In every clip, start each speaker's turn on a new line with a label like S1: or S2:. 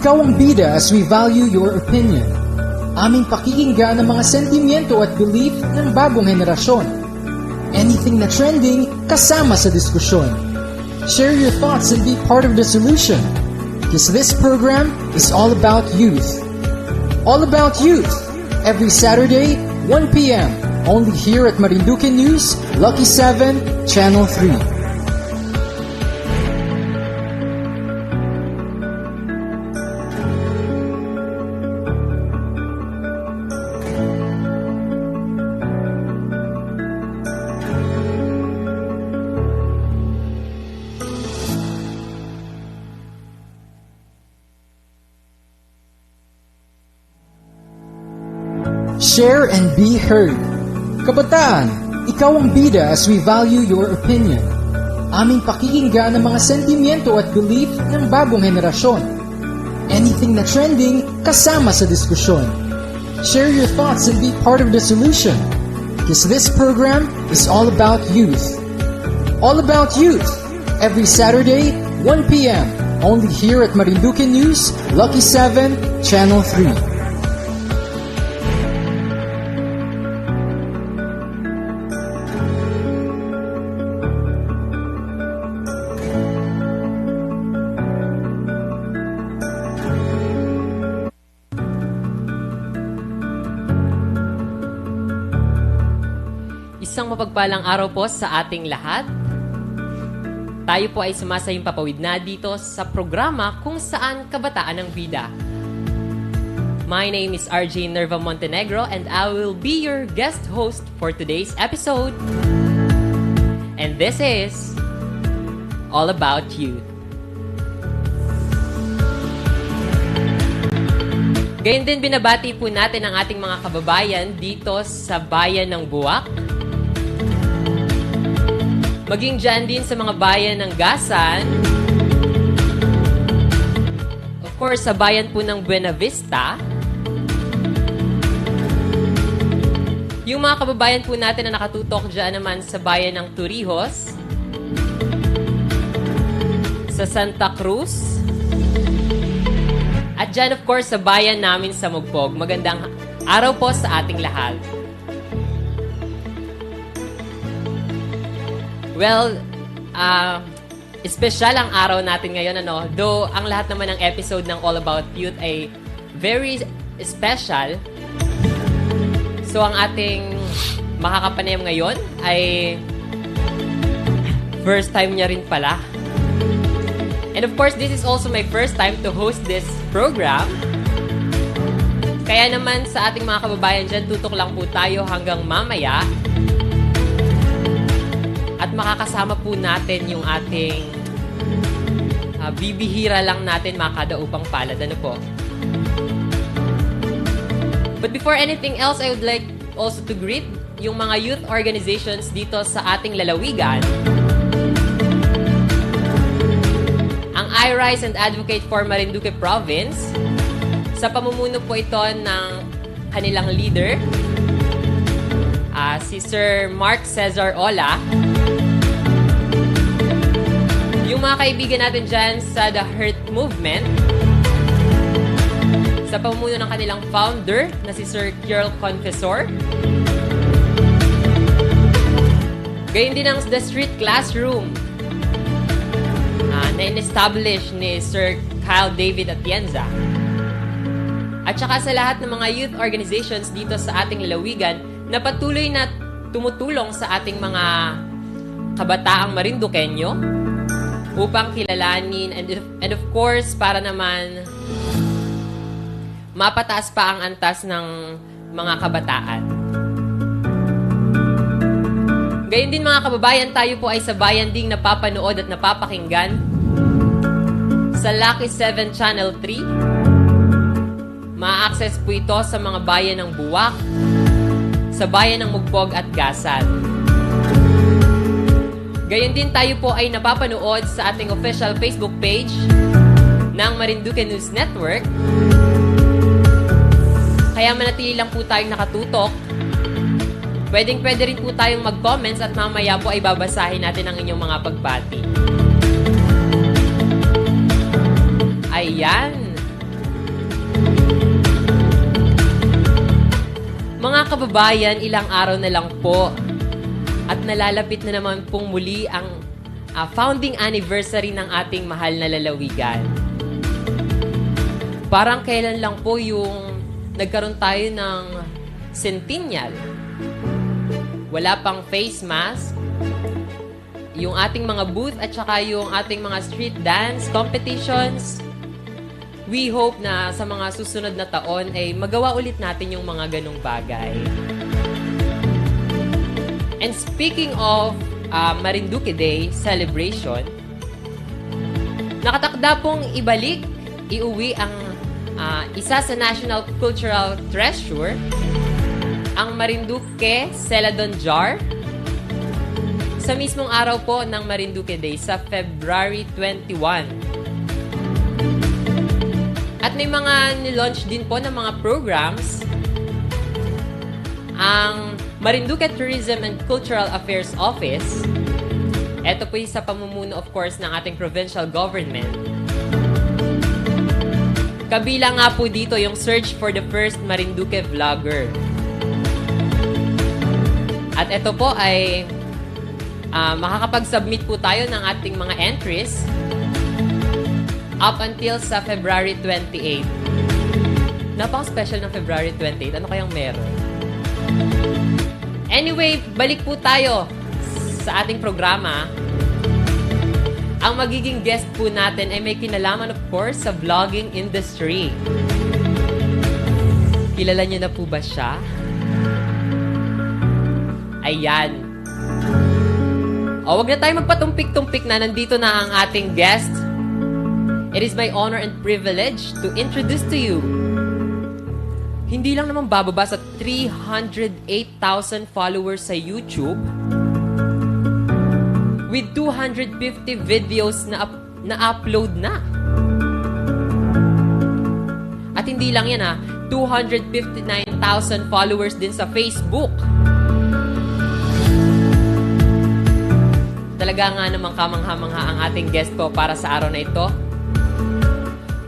S1: Ikaw ang bida as we value your opinion. Aming pakikinggan ang mga sentimiento at belief ng bagong henerasyon. Anything na trending, kasama sa diskusyon. Share your thoughts and be part of the solution. Because this program is all about youth. All about youth. Every Saturday, 1 p.m. Only here at Marinduque News, Lucky 7, Channel 3. Share and be heard. Kabataan, ikaw ang bida as we value your opinion. Aming pakikinggan ang mga sentimiento at belief ng bagong henerasyon. Anything na trending, kasama sa diskusyon. Share your thoughts and be part of the solution. Because this program is all about youth. All about youth. Every Saturday, 1 p.m. Only here at Marinduque News, Lucky 7, Channel 3.
S2: Isang mapagpalang araw po sa ating lahat. Tayo po ay sumasayang papawid na dito sa programa kung saan kabataan ang bida. My name is RJ Nerva Montenegro and I will be your guest host for today's episode. And this is All About Youth. Gayon din binabati po natin ang ating mga kababayan dito sa bayan ng Buwak. Maging dyan din sa mga bayan ng Gasan. Of course, sa bayan po ng Buena Vista. Yung mga kababayan po natin na nakatutok dyan naman sa bayan ng Torrijos. Sa Santa Cruz. At dyan, of course, sa bayan namin sa Mugpog. Magandang araw po sa ating lahat. Well, espesyal ang araw natin ngayon, ano? Though, ang lahat naman ng episode ng All About Youth ay very special. So, ang ating makakapanayam ngayon ay first time niya rin pala. And of course, this is also my first time to host this program. Kaya naman sa ating mga kababayan dyan, tutok lang po tayo hanggang mamaya. At makakasama po natin yung ating bibihira lang natin mga kadaupang palad. Ano po? But before anything else, I would like also to greet yung mga youth organizations dito sa ating lalawigan. Ang I-Rise and Advocate for Marinduque Province. Sa pamumuno po ito ng kanilang leader, si Sir Mark Cesar Ola. Yung mga kaibigan natin dyan sa The Hurt Movement, sa pamumuno ng kanilang founder na si Sir Kierl Confessor. Gayon din ang The Street Classroom na in-establish ni Sir Kyle David Atienza. At saka sa lahat ng mga youth organizations dito sa ating lalawigan na patuloy na tumutulong sa ating mga kabataang Marinduqueño upang kilalanin and of course para naman mapataas pa ang antas ng mga kabataan. Gayon din mga kababayan, tayo po ay sa bayan ding napapanood at napapakinggan sa Lucky 7 Channel 3. Ma-access po ito sa mga bayan ng Buwak, sa bayan ng Mugpog at Gasan. Gayon din tayo po ay napapanood sa ating official Facebook page ng Marinduque News Network. Kaya manatili lang po tayong nakatutok. Pwede rin po tayong mag-comments at mamaya po ay babasahin natin ang inyong mga pagbati. Ayan. Mga kababayan, ilang araw na lang po at nalalapit na naman pong muli ang founding anniversary ng ating mahal na lalawigan. Parang kailan lang po yung nagkaroon tayo ng centennial. Wala pang face mask. Yung ating mga booth at saka yung ating mga street dance competitions. We hope na sa mga susunod na taon ay magawa ulit natin yung mga ganong bagay. And speaking of Marinduque Day celebration, nakatakda pong iuwi ang isa sa National Cultural Treasure, ang Marinduque Celadon Jar, sa mismong araw po ng Marinduque Day sa February 21. At may mga nilaunch din po ng mga programs ang Marinduque Tourism and Cultural Affairs Office. Ito po sa pamumuno of course ng ating provincial government. Kabilang nga po dito yung search for the first Marinduque vlogger. At ito po ay makakapag-submit po tayo ng ating mga entries up until sa February 28. Napaka-special ng February 28. Ano kayang meron? Anyway, balik po tayo sa ating programa. Ang magiging guest po natin ay may kinalaman of course sa vlogging industry. Kilala niyo na po ba siya? Ayan. O, wag na tayo magpatumpik-tumpik na. Nandito na ang ating guest. It is my honor and privilege to introduce to you. Hindi lang naman bababa sa 308,000 followers sa YouTube with 250 videos na upload na. At hindi lang yan 259,000 followers din sa Facebook. Talaga nga namang kamangha-mangha ang ating guest po para sa araw na ito.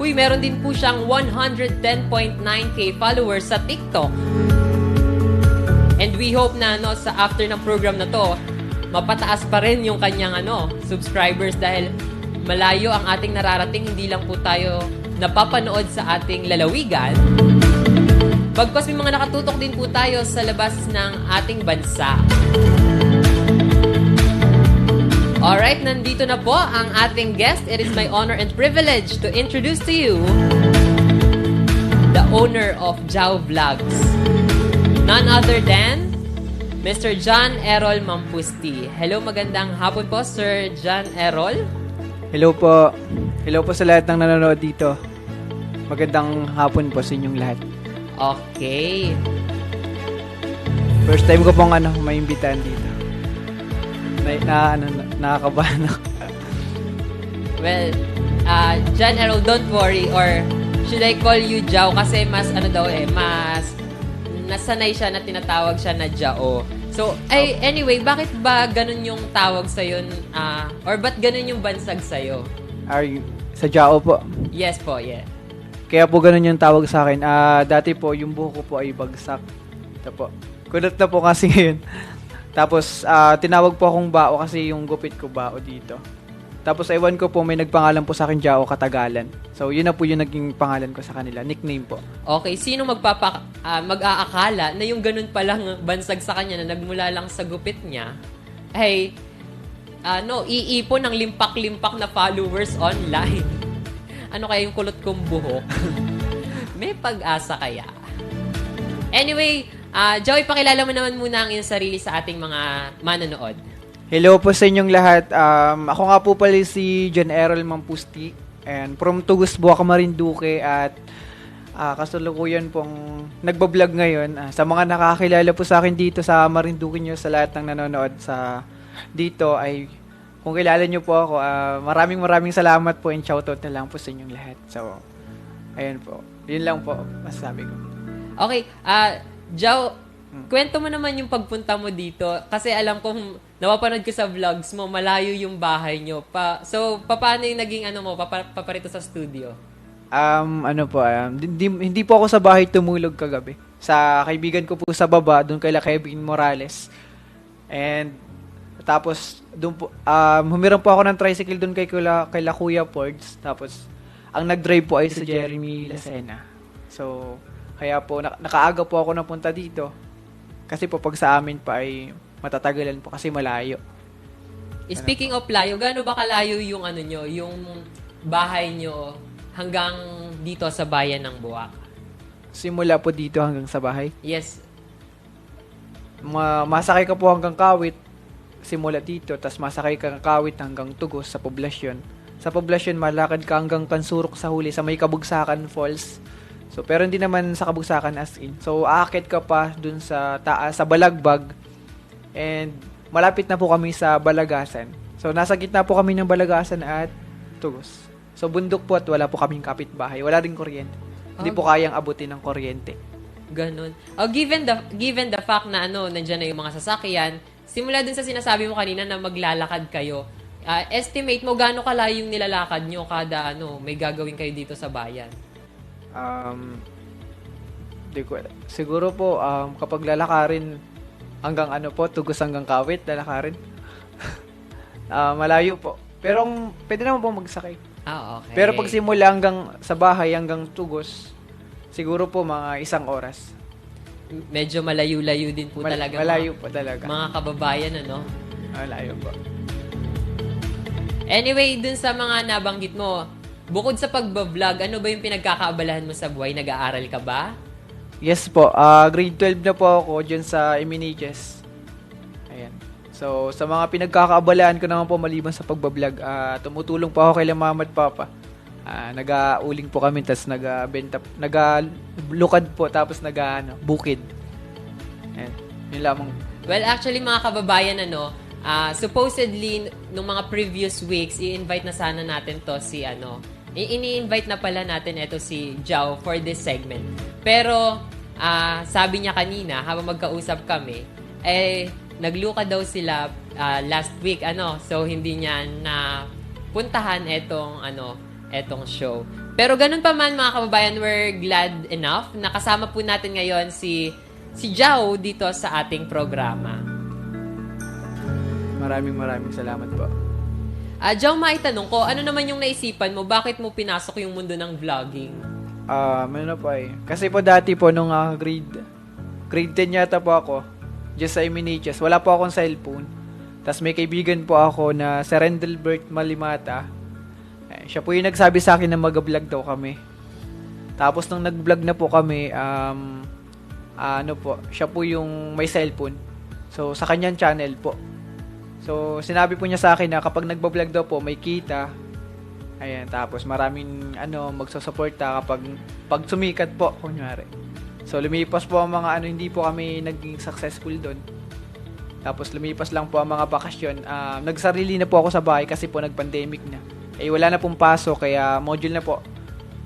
S2: Uy, meron din po siyang 110.9k followers sa TikTok. And we hope na sa after ng program na to, mapataas pa rin yung kanyang subscribers dahil malayo ang ating nararating. Hindi lang po tayo napapanood sa ating lalawigan. Bagpas may mga nakatutok din po tayo sa labas ng ating bansa. Alright, nandito na po ang ating guest. It is my honor and privilege to introduce to you the owner of Jao Vlogs. None other than Mr. John Errol Mampusti. Hello, magandang hapon po, Sir John Errol.
S3: Hello po. Hello po sa lahat ng nanonood dito. Magandang hapon po sa inyong lahat.
S2: Okay.
S3: First time ko pong maimbitahan dito. Nakakabahan ako.
S2: Well, John Errol, don't worry, or should I call you Jao? Kasi mas mas nasanay siya na tinatawag siya na Jao. So, anyway, bakit ba ganun yung tawag sa'yo? Or ba't ganun yung bansag sa'yo?
S3: Sa Jao po?
S2: Yes po, yeah.
S3: Kaya po ganun yung tawag sa akin. Dati po, yung buhok ko po ay bagsak. Ito po. Kunot na po kasi ngayon. Tapos, tinawag po akong Bao kasi yung gupit ko Bao dito. Tapos, ewan ko po, may nagpangalan po sa akin Jao Katagalan. So, yun na po yung naging pangalan ko sa kanila. Nickname po.
S2: Okay, sino mag-aakala na yung ganun palang bansag sa kanya na nagmula lang sa gupit niya ay, iipon ng limpak-limpak na followers online. Ano kaya yung kulot kong buhok? May pag-asa kaya? Anyway, Joey, pakilala mo naman muna ang iyong sarili sa ating mga manonood.
S3: Hello po sa inyong lahat. Ako nga po pala si John Errol Mampusti. And from Tugus, Buaca, Marinduque. At kasalukuyan pong nagbablog ngayon. Sa mga nakakilala po sa akin dito sa Marinduque nyo, sa lahat ng nanonood sa dito ay kung kilala nyo po ako, maraming salamat po and shoutout na lang po sa inyong lahat. So, ayun po. Yun lang po masasabi ko.
S2: Okay, Jao, kwento mo naman yung pagpunta mo dito kasi alam kong napapanood ko sa vlogs mo, malayo yung bahay nyo. So, paano yung naging paparito sa studio?
S3: Hindi po ako sa bahay tumulog kagabi. sa kaibigan ko po sa baba, doon kay Kevin Morales. And tapos doon po humiram po ako ng tricycle doon kay Kuya Fords. Tapos ang nag-drive po ay si Jeremy Lacena. So kaya po nakaaga po ako napunta dito. Kasi po pag sa amin pa ay matatagalan po kasi malayo.
S2: Speaking of layo, gaano ba kalayo yung nyo, yung bahay nyo hanggang dito sa bayan ng Buwak?
S3: Simula po dito hanggang sa bahay.
S2: Yes.
S3: Masakay ka po hanggang Kawit, simula dito, tapos masakay ka ng Kawit hanggang Tugos sa poblasyon. Sa poblasyon, malakad ka hanggang Kansurok sa huli, sa may Kabugsakan Falls. So, pero hindi naman sa Kabugsakan as in. So, aakit ka pa dun sa taas, sa Balagbag. And, malapit na po kami sa Balagasan. So, nasa gitna po kami ng Balagasan at Tugos. So, bundok po at wala po kaming kapitbahay. Wala rin kuryente. Hindi po kayang abutin ng kuryente.
S2: Ganun. Given the fact na nandiyan na yung mga sasakyan, simula dun sa sinasabi mo kanina na maglalakad kayo, estimate mo gaano kalayo yung nilalakad nyo kada may gagawin kayo dito sa bayan?
S3: Siguro po, kapag lalakarin hanggang Tugos hanggang Kawit, lalakarin. Malayo po. Pero pwede naman po magsakay.
S2: Okay.
S3: Pero pag simula hanggang sa bahay, hanggang Tugos, siguro po mga 1 oras.
S2: Medyo malayo-layo din po talaga.
S3: Malayo po talaga.
S2: Mga kababayan,
S3: Malayo po.
S2: Anyway, dun sa mga nabanggit mo, bukod sa pagbablog, ano ba yung pinagkakaabalahan mo sa buhay? Nag-aaral ka ba?
S3: Yes po. Grade 12 na po ako dyan sa Iminiches. Ayan. So, sa mga pinagkakaabalaan ko naman po maliban sa pagbablog, tumutulong po ako kay Mama at Papa. Nag-uuling po kami, tapos nag-lukad po, tapos bukid. Ayan. Yun lamang.
S2: Well, actually, mga kababayan, supposedly, nung mga previous weeks, i-invite na sana natin to si ini-invite na pala natin ito si Jao for this segment. Pero, sabi niya kanina, habang magkausap kami, naglukad daw sila last week, so hindi niya na puntahan etong show. Pero ganun pa man, mga kababayan, we're glad enough na kasama po natin ngayon si Jao dito sa ating programa.
S3: Maraming salamat po.
S2: Jao, maitanong ko, ano naman yung naisipan mo? Bakit mo pinasok yung mundo ng vlogging?
S3: Kasi po dati po nung grade 10 yata po ako, just sa Iminiches, wala po akong cellphone. Tapos may kaibigan po ako na si Rendelbert Malimata. Siya po yung nagsabi sa akin na mag-vlog daw kami. Tapos nung nag-vlog na po kami, siya po yung may cellphone. So, sa kanyang channel po. So, sinabi po niya sa akin na kapag nagbablog daw po, may kita. Ayan, tapos maraming magsusuporta pag sumikat po, kunyari. So, lumipas po ang mga hindi po kami naging successful doon. Tapos, lumipas lang po ang mga bakasyon. Nagsarili na po ako sa bahay kasi po nag-pandemic na. Wala na pong pasok, kaya module na po.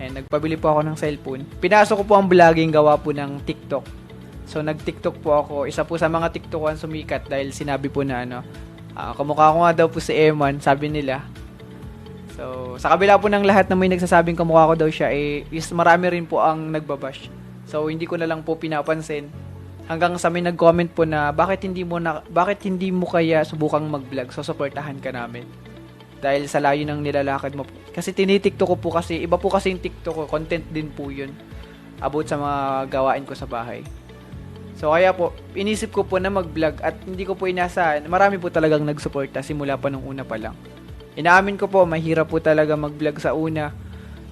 S3: Ayan, nagpabili po ako ng cellphone. Pinasok ko po ang vlogging, gawa po ng TikTok. So, nag-TikTok po ako. Isa po sa mga TikTokan sumikat dahil sinabi po na kamukha ko nga daw po si Eman, sabi nila. So, sa kabila po ng lahat na may nagsasabing kamukha ko daw siya, is marami rin po ang nagbabash. So, hindi ko na lang po pinapansin. Hanggang sa may nag-comment po na bakit hindi mo kaya subukang mag-vlog, so supportahan ka namin. Dahil sa layo ng nilalakad mo. Kasi tinitiktok ko po kasi, iba po kasi yung TikTok ko, content din po yun. About sa mga gawain ko sa bahay. So kaya po, inisip ko po na mag-vlog at hindi ko po inasahan. Marami po talagang nagsuporta simula pa nung una pa lang. Inaamin ko po, mahirap po talaga mag-vlog sa una.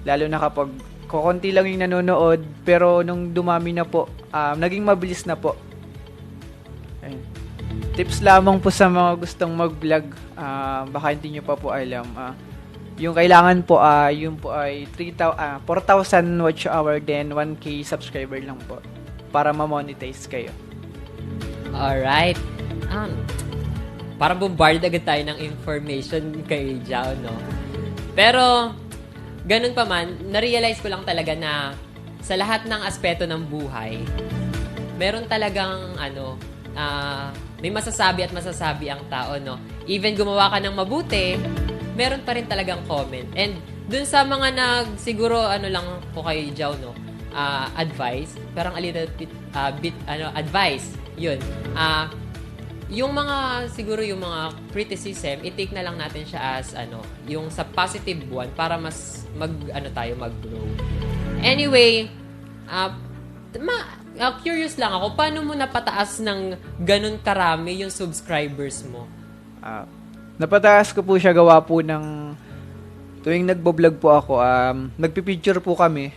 S3: Lalo na kapag konti lang yung nanonood. Pero nung dumami na po, naging mabilis na po. Ayun. Tips lamang po sa mga gustong mag-vlog. Baka hindi nyo pa po alam. Yung kailangan po, yun po ay 4,000 watch hour then 1K subscriber lang po. Para ma-monetize kayo.
S2: Alright. Parang bombard agad tayo ng information kay Jao, no? Pero, ganun pa man, na-realize ko lang talaga na sa lahat ng aspeto ng buhay, meron talagang, may masasabi at masasabi ang tao, no? Even gumawa ka ng mabuti, meron pa rin talagang comment. And, dun sa mga siguro, lang po kay Jao, no? advice, parang a little bit advice. Yun. Yung mga siguro yung mga criticism, i-take na lang natin siya as yung sa positive one para mas mag-grow. Anyway, curious lang ako, paano mo napataas ng ganun karami yung subscribers mo?
S3: Napataas ko po siya gawa po ng tuwing nagbo-vlog po ako, nagpipicture po kami.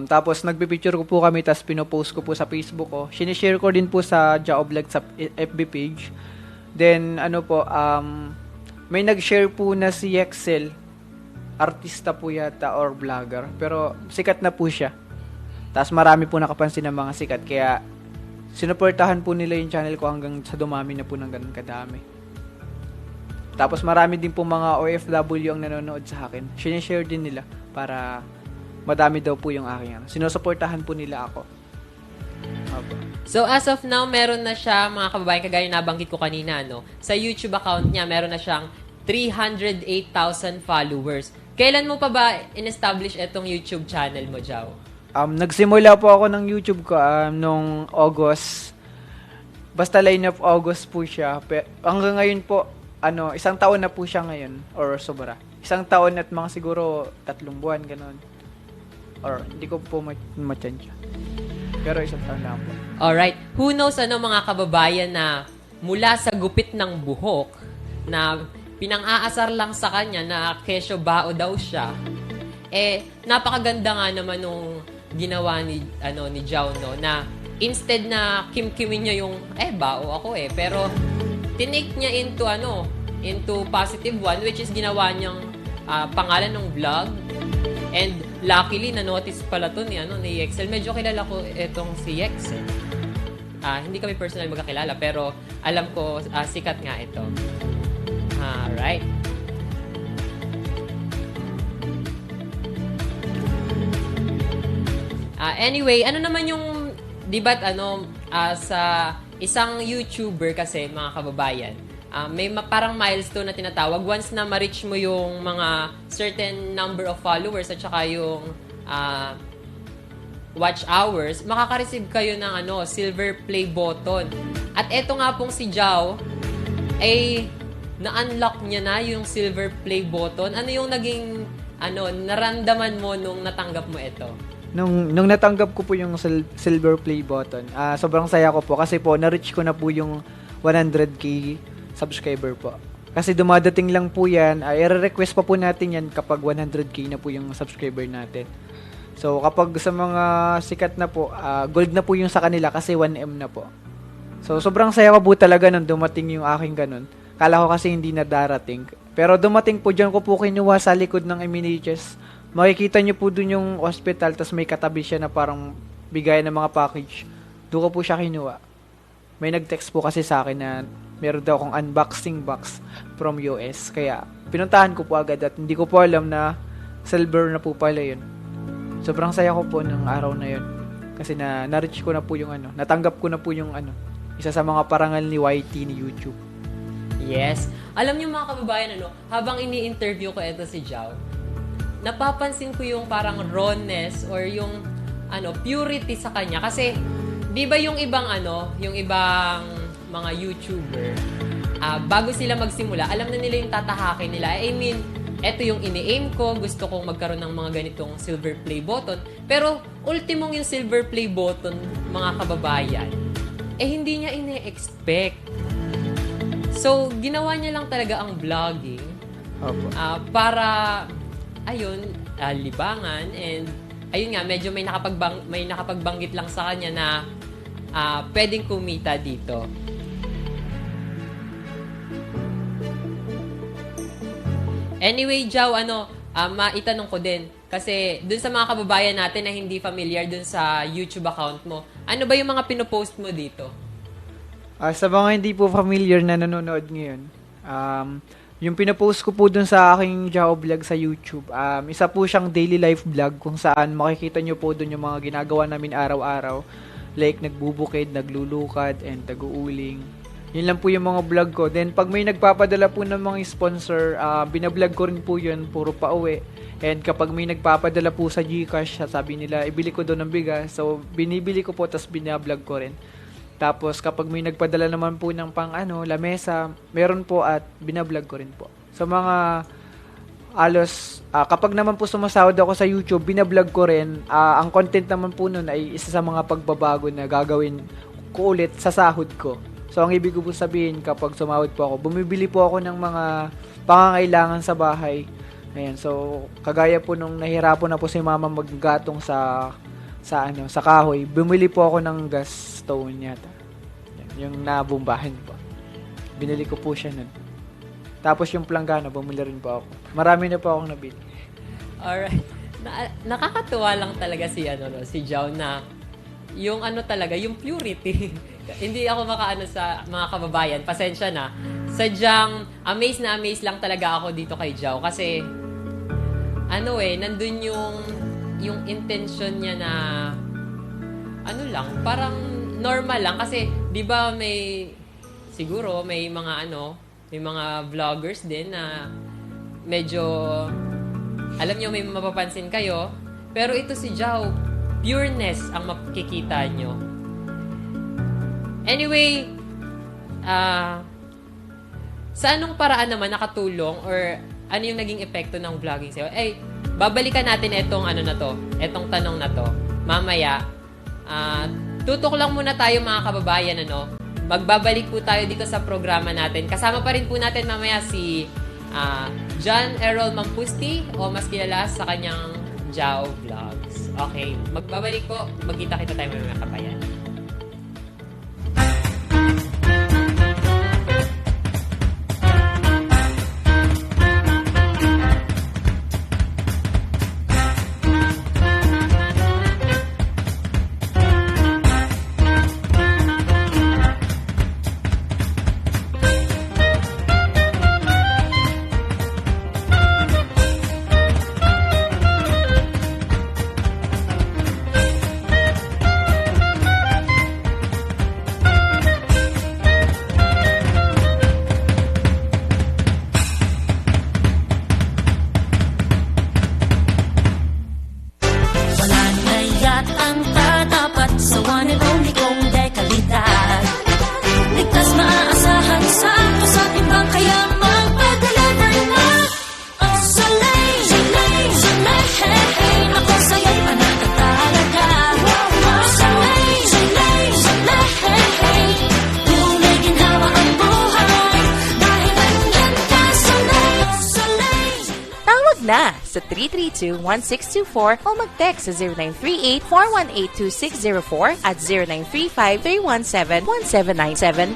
S3: Tapos nagpipicture ko po kami, tapos pinopost ko po sa Facebook ko. Sinishare ko din po sa Jao Vlog sa FB page. Then, may nag-share po na si Excel. Artista po yata or vlogger. Pero sikat na po siya. Tapos marami po nakapansin ng mga sikat. Kaya, sinuportahan po nila yung channel ko hanggang sa dumami na po ng ganun kadami. Tapos marami din po mga OFW ang nanonood sa akin. Sinishare din nila para madami daw po yung aking sinusuportahan po nila ako. Okay.
S2: So, as of now, meron na siya, mga kababayan, kagaya nabanggit ko kanina, sa YouTube account niya, meron na siyang 308,000 followers. Kailan mo pa ba in-establish itong YouTube channel mo, Jao?
S3: Nagsimula po ako ng YouTube ko nung August. Basta line of August po siya. Hanggang ngayon po, isang taon na po siya ngayon. Or sobra. Isang taon at mga siguro 3 buwan, ganun. Or hindi ko po matyansya. Pero isang taon lang po.
S2: Alright. Who knows mga kababayan na mula sa gupit ng buhok na pinang-aasar lang sa kanya na kesyo bao daw siya, napakaganda nga naman nung ginawa ni Jao, na instead na kimkimin niya yung bao ako pero tinake niya into positive one, which is ginawa niyang pangalan ng vlog. And luckily, na-notice pala to ni Excel. Medyo kilala ko itong si Excel. Hindi kami personal magkakilala, pero alam ko sikat nga ito. Alright. Anyway, ano naman yung, di ba't sa isang YouTuber kasi, mga kababayan, may parang milestone na tinatawag once na ma-reach mo yung mga certain number of followers at saka yung watch hours, makaka-receive kayo ng silver play button. At eto nga pong si Jao ay na-unlock niya na yung silver play button. Ano yung naging naramdaman mo nung natanggap mo ito?
S3: Nung natanggap ko po yung silver play button, sobrang saya ko po kasi po na-reach ko na po yung 100k subscriber po. Kasi dumadating lang po yan, i-request pa po natin yan kapag 100k na po yung subscriber natin. So, kapag sa mga sikat na po, gold na po yung sa kanila kasi 1M na po. So, sobrang saya ko po talaga nung dumating yung aking ganun. Kala ko kasi hindi na darating. Pero dumating po, dyan ko po kinuha sa likod ng MNHS. Makikita nyo po dun yung hospital, tas may katabi siya na parang bigay ng mga package. Doon ko po siya kinuha. May nag-text po kasi sa akin na meron daw akong unboxing box from US. Kaya, pinuntahan ko po agad at hindi ko po alam na silver na po pala yun. Sobrang saya ko po ng araw na yun. Kasi na-reach ko na po yung natanggap ko na po yung isa sa mga parangal ni YT ni YouTube.
S2: Yes. Alam niyo mga kababayan, habang ini-interview ko ito si Jao, napapansin ko yung parang rawness or yung purity sa kanya. Kasi, di ba yung ibang mga YouTuber, bago sila magsimula, alam na nila yung tatahakin nila. I mean, eto yung ini-aim ko, gusto kong magkaroon ng mga ganitong silver play button. Pero, ultimong yung silver play button, mga kababayan, hindi niya ine-expect. So, ginawa niya lang talaga ang vlogging para, libangan. And, ayun nga, medyo may nakapagbanggit lang sa kanya na pwedeng kumita dito. Anyway, Jao, maitanong ko din. Kasi dun sa mga kababayan natin na hindi familiar dun sa YouTube account mo, ano ba yung mga pinopost mo dito?
S3: Sa mga hindi po familiar na nanonood ngayon, yung pinopost ko po dun sa aking Jao Vlog sa YouTube, isa po siyang daily life vlog kung saan makikita nyo po dun yung mga ginagawa namin araw-araw. Like nagbubukid, naglulukad, and nag-uuling. Yun lang po yung mga vlog ko. Then, pag may nagpapadala po ng mga sponsor, binablog ko rin po yun, puro pa uwi. And kapag may nagpapadala po sa GCash, sabi nila, ibili ko doon ng bigas. So, binibili ko po, tapos binablog ko rin. Tapos, kapag may nagpadala naman po ng lamesa, meron po at binablog ko rin po. Sa mga kapag naman po sumasahod ako sa YouTube, binablog ko rin. Ang content naman po nun ay isa sa mga pagbabago na gagawin ko ulit sa sahod ko. So, ang ibig ko po sabihin, kapag sumahod po ako, bumibili po ako ng mga pangangailangan sa bahay. Ayan, so, kagaya po nung nahirapan na po si mama maggatong sa kahoy, bumili po ako ng gas stove yata. Yan, yung nabumbahan po. Binili ko po siya nun. Tapos yung planggana, bumili rin po ako. Marami na po akong nabili.
S2: Alright. Nakakatuwa lang talaga si Jao na yung talaga, yung purity. Hindi ako makaano sa mga kababayan. Pasensya na. Sadyang amazed na amazed lang talaga ako dito kay Jao. Kasi, nandun yung intention niya na, parang normal lang. Kasi, di ba siguro may mga may mga vloggers din na medyo, alam nyo, may mapapansin kayo. Pero ito si Jao, pureness ang makikita nyo. Anyway, sa anong paraan naman nakatulong or ano yung naging epekto ng vlogging sa'yo? Babalikan natin etong etong tanong na to. Mamaya, tutok lang muna tayo mga kababayan, Magbabalik po tayo dito sa programa natin. Kasama pa rin po natin mamaya si John Errol Mampusti o mas kilala sa kanyang Jao Vlogs. Okay, magbabalik po. Magkita-kita tayo mga kabayan.
S4: na sa 332-1624 o mag-text sa 0938-418-2604 at 0935-317-1797.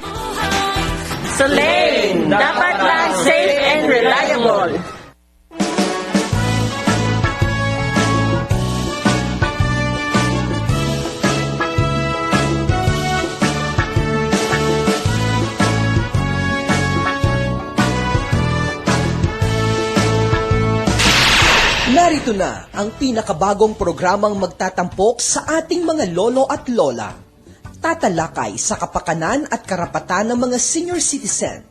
S5: Soleil, dapat lang safe and reliable.
S6: Narito na ang pinakabagong programang magtatampok sa ating mga lolo at lola. Tatalakay sa kapakanan at karapatan ng mga senior citizen.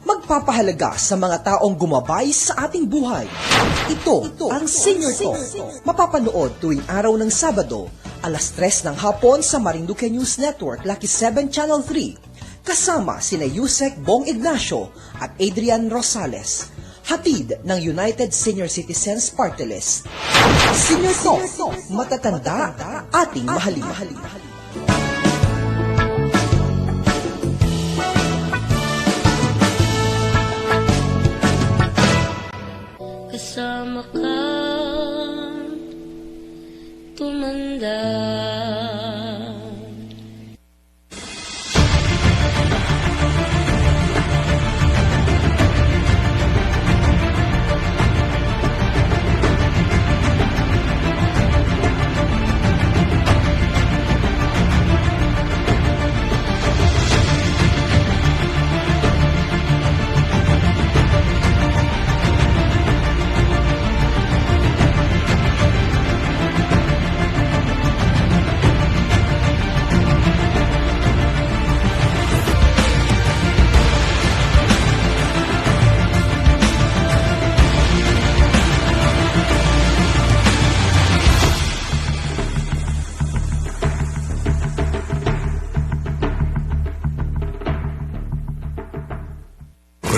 S6: Magpapahalaga sa mga taong gumabay sa ating buhay. Ito ang Senior Talk. Mapapanood tuwing araw ng Sabado, alas 3 ng hapon sa Marinduque News Network, Lucky 7 Channel 3. Kasama sina Yusek Bong Ignacio at Adrian Rosales. Hatid ng United Senior Citizens Party List. Senior Talk, matatanda, ating mahalin.
S7: Kasama ka, tumanda.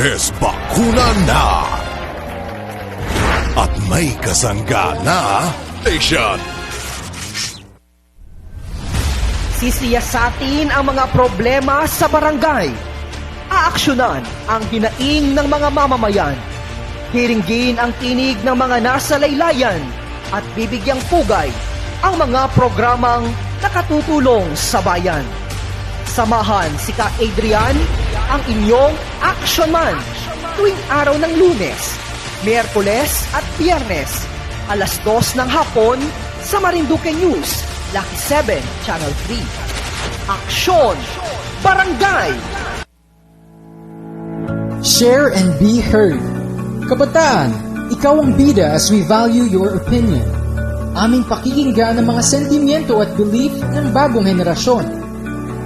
S8: Martes bakuna na. At may kasangga na station.
S6: Sisiyasatin ang mga problema sa barangay. Aaksyonan ang hinaing ng mga mamamayan. Hiringgin ang tinig ng mga nasa laylayan at bibigyang pugay ang mga programang nakatutulong sa bayan. Samahan si Ka Adrian, ang inyong action man, tuwing araw ng Lunes, Miyerkules at Biyernes, alas 2 ng hapon sa Marinduque News, Lucky 7, Channel 3. Aksyon! Barangay!
S1: Share and be heard. Kabataan, ikaw ang bida as we value your opinion. Aming pakikinggan ang mga sentimiento at belief ng bagong henerasyon.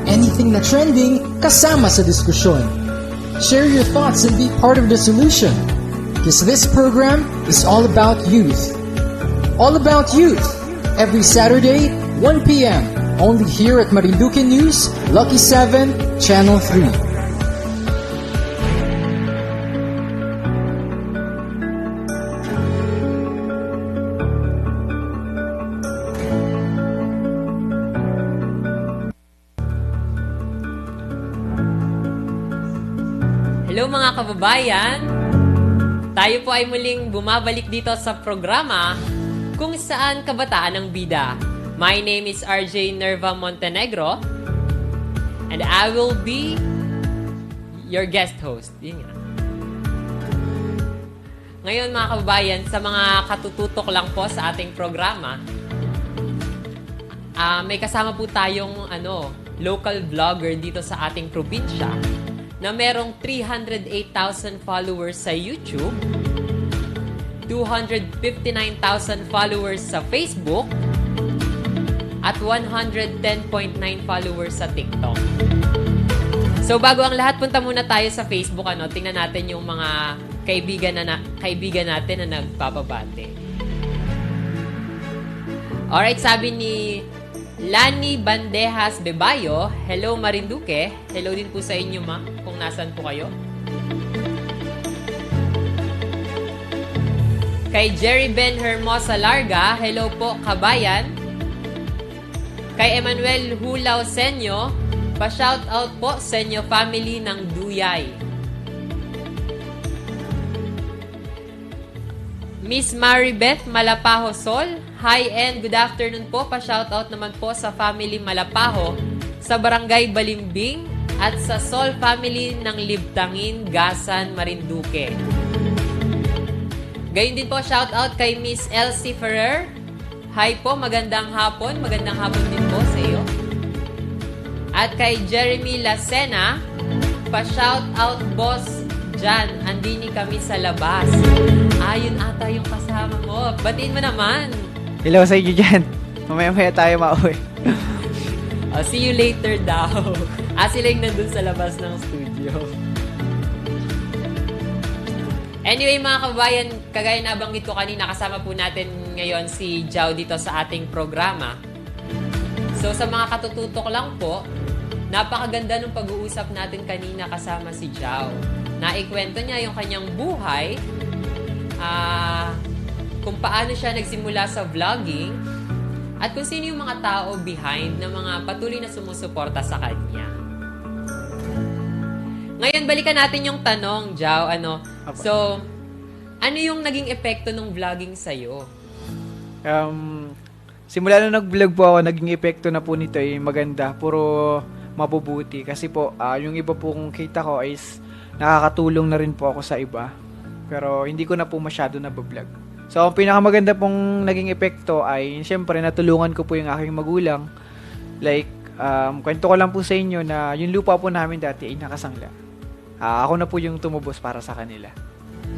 S1: Anything na trending, kasama sa diskusyon. Share your thoughts and be part of the solution. Because this program is all about youth. All about youth. Every Saturday, 1 p.m. Only here at Marinduque News, Lucky 7, Channel 3.
S2: Hello mga kababayan! Tayo po ay muling bumabalik dito sa programa kung saan kabataan ang bida. My name is RJ Nerva Montenegro and I will be your guest host. Yun nga. Ngayon mga kababayan, sa mga katututok lang po sa ating programa, may kasama po tayong local vlogger dito sa ating probinsya na merong 308,000 followers sa YouTube, 259,000 followers sa Facebook, at 110.9 followers sa TikTok. So bago ang lahat, punta muna tayo sa Facebook. Tingnan natin yung mga kaibigan natin na nagpapabate. Alright, sabi ni Lani Bandejas Bebayo, hello Marinduque. Hello din po sa inyo, ma'am, kung nasan po kayo. Kay Jerry Ben Hermosa Larga, hello po kabayan. Kay Emmanuel Hulao Senyo, pa-shoutout po sa inyo family ng Duyay. Miss Maribeth Malapaho Sol, hi and good afternoon po. Pa-shoutout naman po sa family Malapaho sa Barangay Balimbing at sa Sol family ng Libtangin, Gasan, Marinduque. Gayun din po, shoutout kay Miss Elsie Ferrer. Hi po, magandang hapon. Magandang hapon din po sa iyo. At kay Jeremy Lacena, pa-shoutout boss dyan. Andini kami sa labas. Ayun ata yung kasama mo. Batiin mo naman.
S3: Hello sa inyo dyan. Mamaya-maya tayo mauwi.
S2: See you later daw. Sila yung nandun sa labas ng studio. Anyway, mga kababayan, kagaya na banggit ko kanina, kasama po natin ngayon si Jao dito sa ating programa. So, sa mga katututok lang po, napakaganda ng pag-uusap natin kanina kasama si Jao. Naikwento niya yung kanyang buhay, kung paano siya nagsimula sa vlogging, at kung sino yung mga tao behind na mga patuloy na sumusuporta sa kanya. Ngayon, balikan natin yung tanong, Jao. So, ano yung naging epekto ng vlogging sa'yo?
S3: Simula na nag-vlog po ako, naging epekto na po nito ay maganda. Puro mabubuti. Kasi po, yung iba po kung kita ko is nakakatulong na rin po ako sa iba. Pero hindi ko na po masyado nabablog. So, ang pinakamaganda pong naging epekto ay, siyempre, natulungan ko po yung aking magulang. Like, kwento ko lang po sa inyo na yung lupa po namin dati ay nakasangla. Ako na po yung tumubos para sa kanila.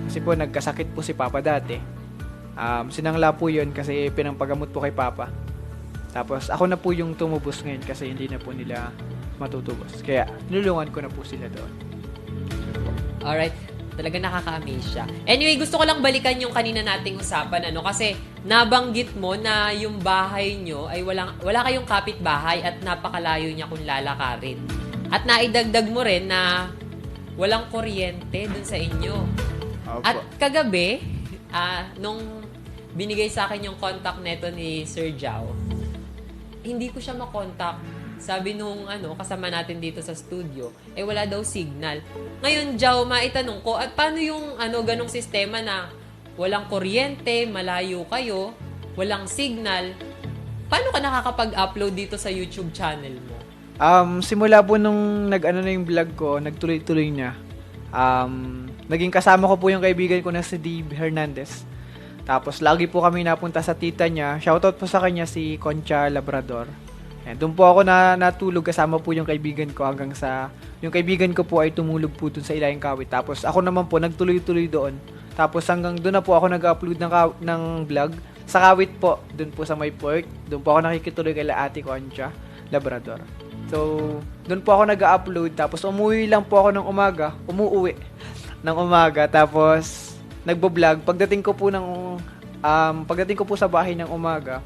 S3: Kasi po, nagkasakit po si Papa dati. Sinangla po yun kasi pinampagamot po kay Papa. Tapos, ako na po yung tumubos ngayon kasi hindi na po nila matutubos. Kaya, nilulungan ko na po sila doon.
S2: Alright. Talaga nakaka-amaze siya. Anyway, gusto ko lang balikan yung kanina nating usapan, kasi nabanggit mo na yung bahay nyo ay wala kayong kapitbahay at napakalayo niya kung lalakarin. At naidagdag mo rin na walang kuryente dun sa inyo.
S3: Opo.
S2: At kagabi, nung binigay sa akin yung contact neto ni Sir Jao, hindi ko siya makontak. Sabi nung kasama natin dito sa studio, wala daw signal. Ngayon, Jao, maitanong ko, at paano yung ganong sistema na walang kuryente, malayo kayo, walang signal, paano ka nakakapag-upload dito sa YouTube channel mo?
S3: Simula po nung na yung vlog ko, nagtuloy-tuloy niya. Naging kasama ko po yung kaibigan ko na si Dave Hernandez. Tapos lagi po kami napunta sa tita niya. Shoutout po sa kanya si Concha Labrador. And doon po ako natulog kasama po yung kaibigan ko hanggang sa yung kaibigan ko po ay tumulog po dun sa Ilayang Kawit. Tapos ako naman po nagtuloy-tuloy doon. Tapos hanggang doon na po ako nag-upload ng vlog sa Kawit po, doon po sa may port. Doon po ako nakikituloy kay Ate Concha Labrador. So, doon po ako nag-upload. Tapos umuwi lang po ako ng umaga. Umuwi ng umaga. Tapos nagbo-vlog. Pagdating ko po sa bahay ng umaga,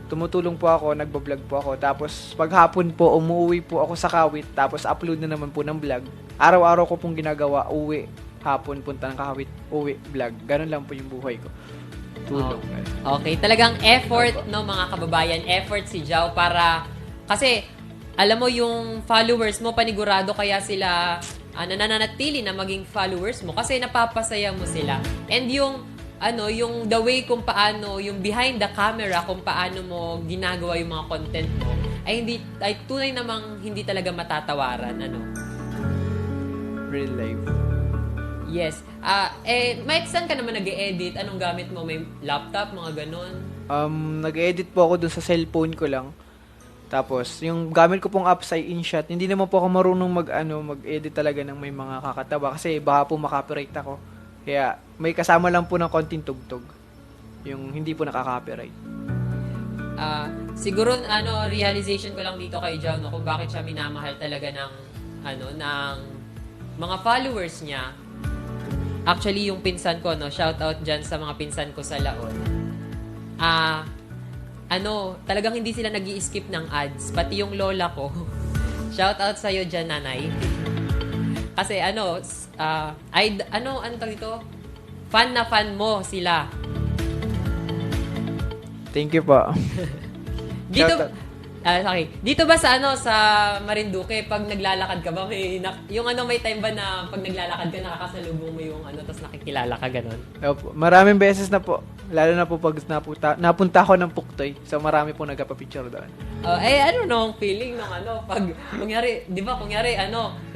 S3: tumutulong po ako, nagbo-vlog po ako. Tapos paghapon po, umuwi po ako sa Kawit. Tapos upload na naman po ng vlog. Araw-araw ko pong ginagawa, uwi, hapon, punta ng Kawit, uwi, vlog. Ganun lang po yung buhay ko. Tulong.
S2: Okay, talagang effort, no, mga kababayan. Effort si Jao para, kasi, alam mo, yung followers mo, panigurado kaya sila nananatili na maging followers mo kasi napapasaya mo sila. And yung the way kung paano, yung behind the camera, kung paano mo ginagawa yung mga content mo, ay tunay namang hindi talaga matatawaran,
S3: Real life.
S2: Yes. Mike, saan ka naman nag-e-edit? Anong gamit mo? May laptop, mga ganon?
S3: Nag-edit po ako dun sa cellphone ko lang. Tapos, yung gamit ko pong apps ay InShot. Hindi naman po ako marunong mag-edit talaga ng may mga kakataba kasi baka po makopyright ako. Kaya, may kasama lang po ng konting tugtog. Yung hindi po nakaka-copyright.
S2: Siguro, realization ko lang dito kay Jao, kung bakit siya minamahal talaga ng mga followers niya. Actually, yung pinsan ko, shout out dyan sa mga pinsan ko sa Laon. Talagang hindi sila nag-i-skip ng ads. Pati yung lola ko. Shout out sa'yo dyan, nanay. Kasi ano tawag ito? Fan na fan mo sila.
S3: Thank you po.
S2: Dito ba sa sa Marinduque, pag naglalakad ka ba, may time ba na pag naglalakad ka, nakakasalubong mo yung tapos nakikilala ka, ganun?
S3: Opo. Maraming beses na po. Lalo na po pag napunta ako ng Puktoy. So marami po nagpa-picture doon.
S2: Ang feeling ng pag, kunyari,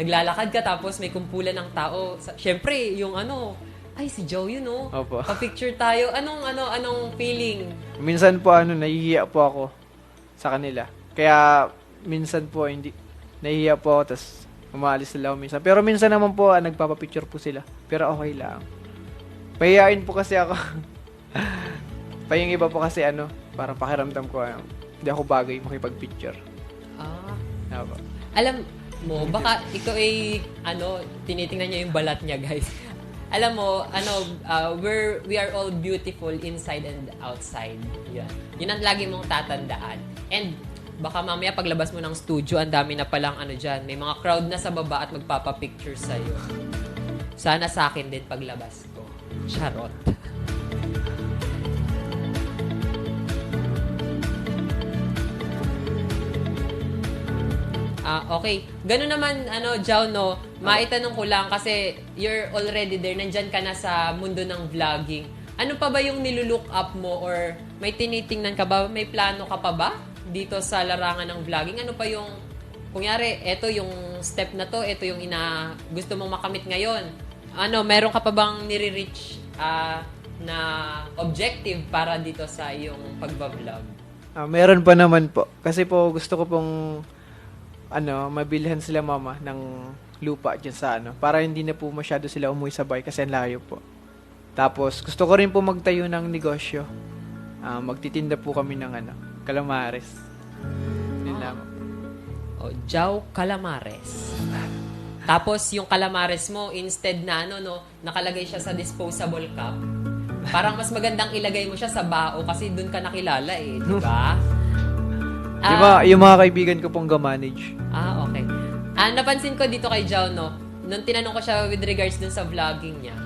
S2: naglalakad ka tapos may kumpulan ng tao. Siyempre, yung ay, si Joe yun,
S3: Opo.
S2: Pa-picture tayo. Anong feeling?
S3: Minsan po, nahihiya po ako sa kanila. Kaya, minsan po, nahihiya po ako, tapos umaalis sila ako minsan. Pero minsan naman po, nagpapapicture po sila. Pero okay lang. Pahiyain po kasi ako. Yung iba po kasi, parang pakiramdam ko, hindi ako bagay makipag-picture. Opo.
S2: Alam mo, baka ikaw ay, tinitingnan niya yung balat niya, guys. Alam mo, we are all beautiful inside and outside. Yan. Yun ang lagi mong tatandaan. And baka mamaya paglabas mo ng studio, ang dami na palang dyan. May mga crowd na sa baba at magpapapicture sa'yo. Sana sa akin din paglabas ko. Charot. Okay. Ganun naman, Jao, maitanong ko lang kasi you're already there, nandyan ka na sa mundo ng vlogging. Ano pa ba yung nilulook up mo or may tinitingnan ka ba? May plano ka pa ba dito sa larangan ng vlogging? Ano pa yung, kunyari, eto yung step na to, eto yung gusto mong makamit ngayon. Meron ka pa bang nire-reach na objective para dito sa iyong pagbablog?
S3: Meron pa naman po. Kasi po, gusto ko pong mabilhan sila mama ng lupa dyan sa para hindi na po masyado sila umuwi sa bahay kasi ang layo po. Tapos, gusto ko rin po magtayo ng negosyo. Magtitinda po kami ng calamares. Yun lamang.
S2: Jao Calamares. Tapos, yung calamares mo, instead na nakalagay siya sa disposable cup. Parang mas magandang ilagay mo siya sa bao kasi dun ka nakilala di ba?
S3: Yung mga kaibigan ko pong ga-manage.
S2: Okay. Napansin ko dito kay Jao, nung tinanong ko siya with regards dun sa vlogging niya,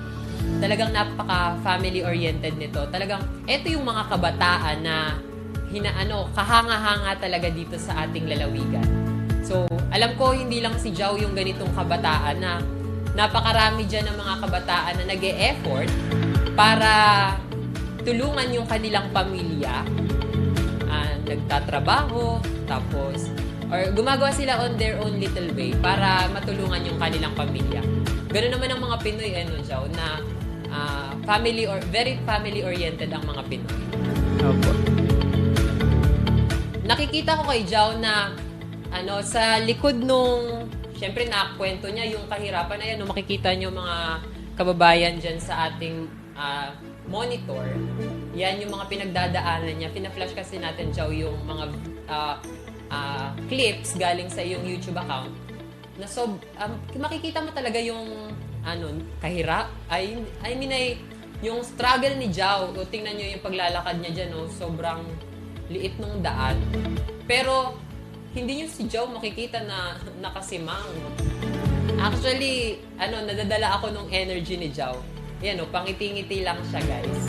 S2: talagang napaka-family oriented nito. Talagang, eto yung mga kabataan na kahanga-hanga talaga dito sa ating lalawigan. So, alam ko, hindi lang si Jao yung ganitong kabataan na napakarami dyan ng mga kabataan na nag-e-effort para tulungan yung kanilang pamilya, nagtatrabaho, tapos, or gumagawa sila on their own little way para matulungan yung kanilang pamilya. Ganun naman ang mga Pinoy, Jao, na very family-oriented ang mga Pinoy.
S3: Opo.
S2: Nakikita ko kay Jao na sa likod nung, syempre nakakwento niya yung kahirapan na yan, makikita niyo mga kababayan dyan sa ating monitor. Yan yung mga pinagdadaanan niya. Pina-flash kasi natin, Jao, yung mga clips galing sa iyong YouTube account. Na makikita mo talaga yung yung struggle ni Jao. O, tingnan niyo yung paglalakad niya dyan, sobrang liit nung daan. Pero, hindi niyo si Jao makikita na nakasimang. Actually, nadadala ako nung energy ni Jao. Yan, pangiti-ngiti lang siya, guys.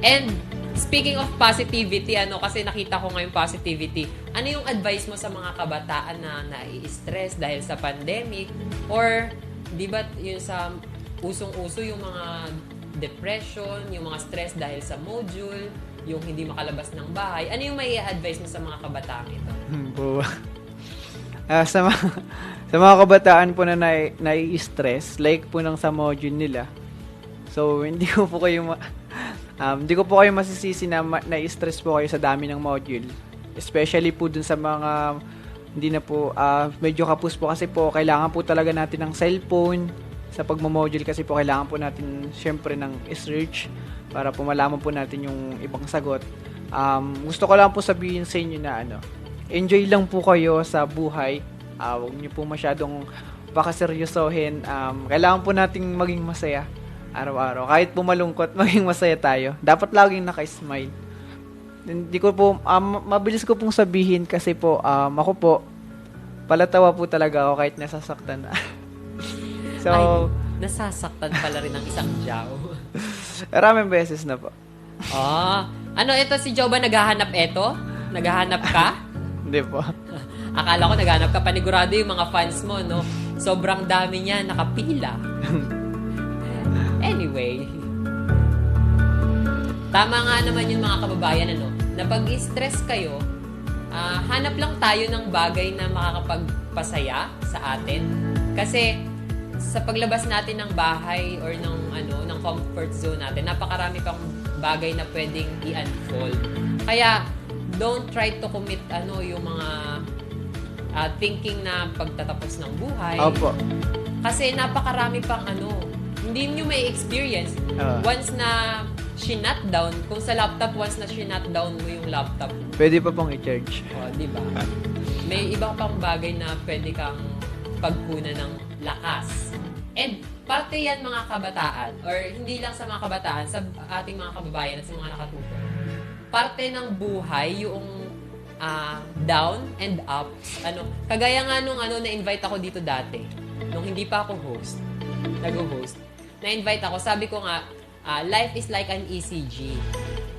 S2: And, speaking of positivity, kasi nakita ko ngayon positivity, ano yung advice mo sa mga kabataan na nai-stress dahil sa pandemic? Or, di ba, yun sa usong-uso yung mga depression, yung mga stress dahil sa module, yung hindi makalabas ng bahay. Ano yung may advice mo sa mga kabataan ito?
S3: Sa mga kabataan po na nai-stress, like po nang sa module nila, so hindi ko po kayo masisisi na nai-stress po kayo sa dami ng module. Especially po dun sa mga hindi na po, medyo kapos po kasi po, kailangan po talaga natin ng cellphone. Sa pagmamodule kasi po, kailangan po natin syempre ng research para po malaman po natin yung ibang sagot. Gusto ko lang po sabihin sa inyo na enjoy lang po kayo sa buhay. Huwag niyo po masyadong pakaseryosohin. Kailangan po nating maging masaya araw-araw. Kahit po malungkot, maging masaya tayo. Dapat laging naka-smile. Hindi ko po, mabilis ko pong sabihin kasi po, ako po, palatawa po talaga ako kahit nasasaktan na. So,
S2: ay, nasasaktan pala rin ang isang Jao.
S3: Maraming beses na po.
S2: Ito si Jao ba naghahanap eto? Naghahanap ka?
S3: Hindi po.
S2: Akala ko naghahanap ka, panigurado yung mga fans mo, no? Sobrang dami niya, nakapila. Anyway, tama nga naman yung mga kababayan, na pag-stress kayo, hanap lang tayo ng bagay na makakapagpasaya sa atin. Kasi, sa paglabas natin ng bahay or ng comfort zone natin, napakarami pang bagay na pwedeng i-unfold. Kaya, don't try to commit yung mga thinking na pagtatapos ng buhay.
S3: Opo.
S2: Kasi napakarami pang hindi nyo may experience. Once na shinut down, kung sa laptop, once na shinut down mo yung laptop,
S3: pwede pa pong i-charge.
S2: Di ba? May iba pang bagay na pwede kang pagkunan ng lakas. And parte yan mga kabataan, or hindi lang sa mga kabataan, sa ating mga kababayan at sa mga nakatuto. Parte ng buhay yung down and ups. Kagaya nga nung na-invite ako dito dati, nung hindi pa ako nag-host, na-invite ako, sabi ko nga, life is like an ECG.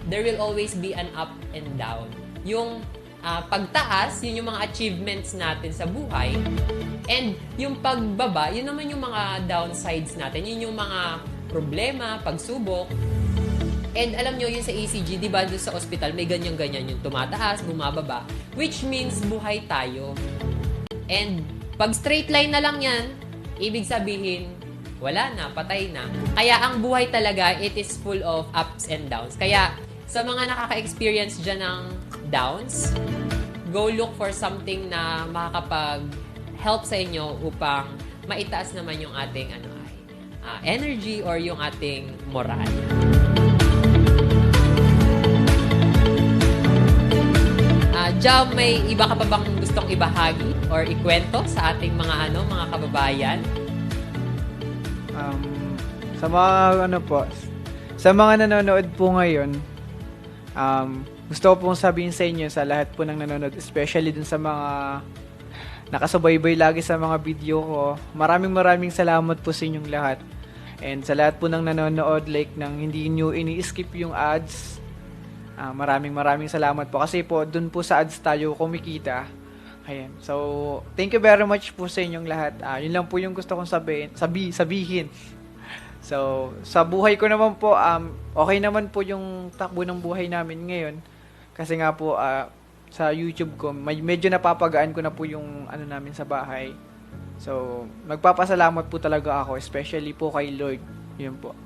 S2: There will always be an up and down. Yung pagtaas, yun yung mga achievements natin sa buhay. And yung pagbaba, yun naman yung mga downsides natin. Yun yung mga problema, pagsubok. And alam nyo, yun sa ECG, di ba doon sa ospital, may ganyan-ganyan yung tumataas, bumababa. Which means buhay tayo. And pag straight line na lang yan, ibig sabihin, wala na, patay na. Kaya ang buhay talaga, it is full of ups and downs. Kaya sa mga nakaka-experience dyan ng downs, go look for something na makakapag-help sa inyo upang maitaas naman yung ating energy or yung ating moral. Jao, may iba ka pa bang gustong ibahagi or ikwento sa ating mga mga kababayan?
S3: Sa mga sa mga nanonood po ngayon, gusto ko pong sabihin sa inyo, sa lahat po ng nanonood, especially dun sa mga nakasubaybay lagi sa mga video ko. Maraming salamat po sa inyong lahat. And sa lahat po ng nanonood, like nang hindi nyo ini-skip yung ads, maraming salamat po. Kasi po, dun po sa ads tayo kumikita. Ayan. So, thank you very much po sa inyong lahat. Yun lang po yung gusto kong sabihin. So, sa buhay ko naman po, okay naman po yung takbo ng buhay namin ngayon. Kasi nga po, sa YouTube ko, medyo napapagaan ko na po yung namin sa bahay. So, nagpapasalamat po talaga ako, especially po kay Lord. Yun po.